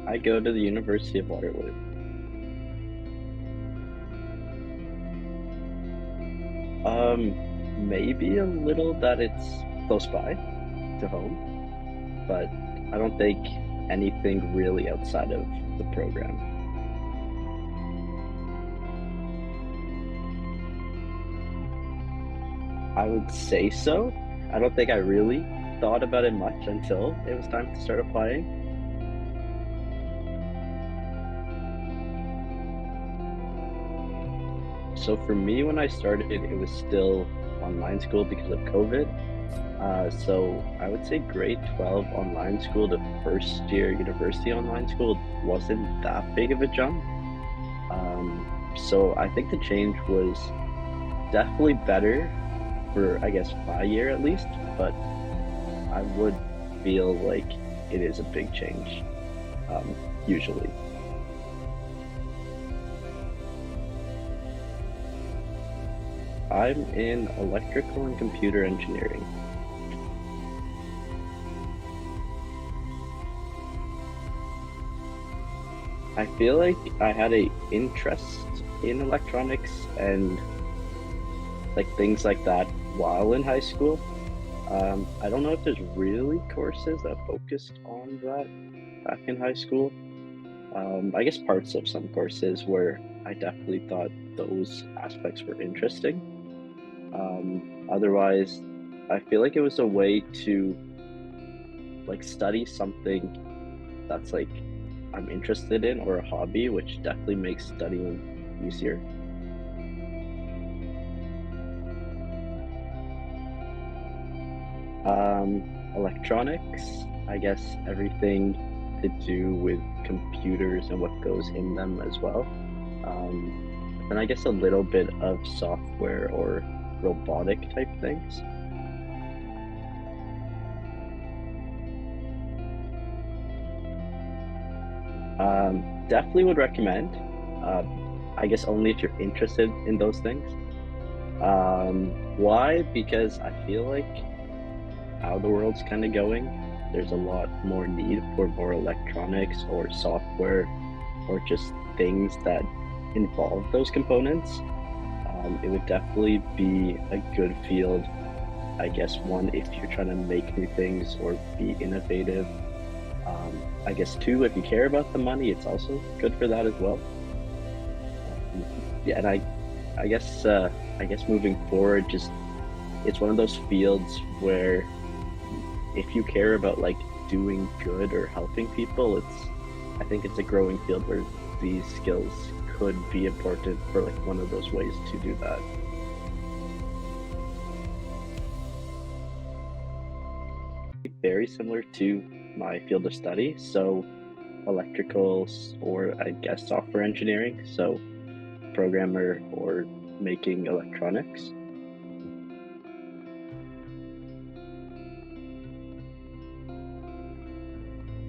I go to the University of Waterloo. Maybe a little that it's close by to home, but I don't think anything really outside of the program. I would say so. I don't think I really thought about it much until it was time to start applying. So for me, when I started, it was still online school because of COVID. So I would say grade 12 online school to first year university online school wasn't that big of a jump. So I think the change was definitely better for, I guess, my year at least, but I would feel like it is a big change, usually. I'm in electrical and computer engineering. I feel like I had a interest in electronics and like things like that while in high school. I don't know if there's really courses that focused on that back in high school. I guess parts of some courses where I definitely thought those aspects were interesting. Otherwise, I feel like it was a way to like study something that's like I'm interested in or a hobby, which definitely makes studying easier. Electronics, I guess everything to do with computers and what goes in them as well. And I guess a little bit of software or robotic type things. Definitely would recommend. I guess only if you're interested in those things. Why? Because I feel like how the world's kind of going, there's a lot more need for more electronics or software or just things that involve those components. It would definitely be a good field, I guess, one, if you're trying to make new things or be innovative. I guess two, if you care about the money, it's also good for that as well. Yeah, and I guess moving forward, just it's one of those fields where if you care about like doing good or helping people, I think it's a growing field where these skills could be important for like one of those ways to do that. Very similar to my field of study, so or I guess software engineering, so programmer or making electronics.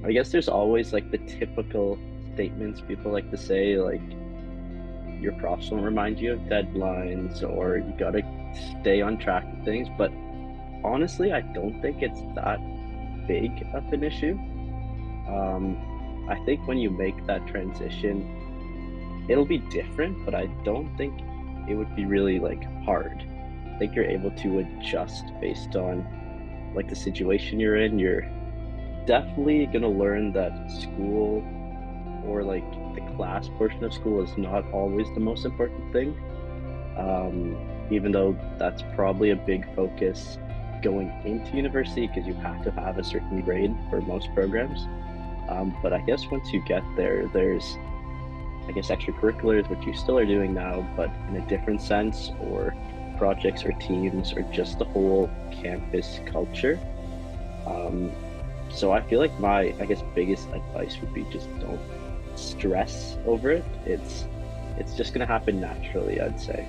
I guess there's always like the typical statements people like to say, like your profs won't remind you of deadlines or you gotta stay on track with things. But honestly, I don't think it's that big of an issue. I think when you make that transition, it'll be different, but I don't think it would be really like hard. I think you're able to adjust based on like the situation you're in. You're definitely gonna learn that school or like the class portion of school is not always the most important thing. Even though that's probably a big focus going into university because you have to have a certain grade for most programs. But I guess once you get there, there's, I guess, extracurriculars, which you still are doing now, but in a different sense, or projects or teams, or just the whole campus culture. Um, so I feel like I guess, biggest advice would be just don't stress over it. It's just gonna happen naturally, I'd say.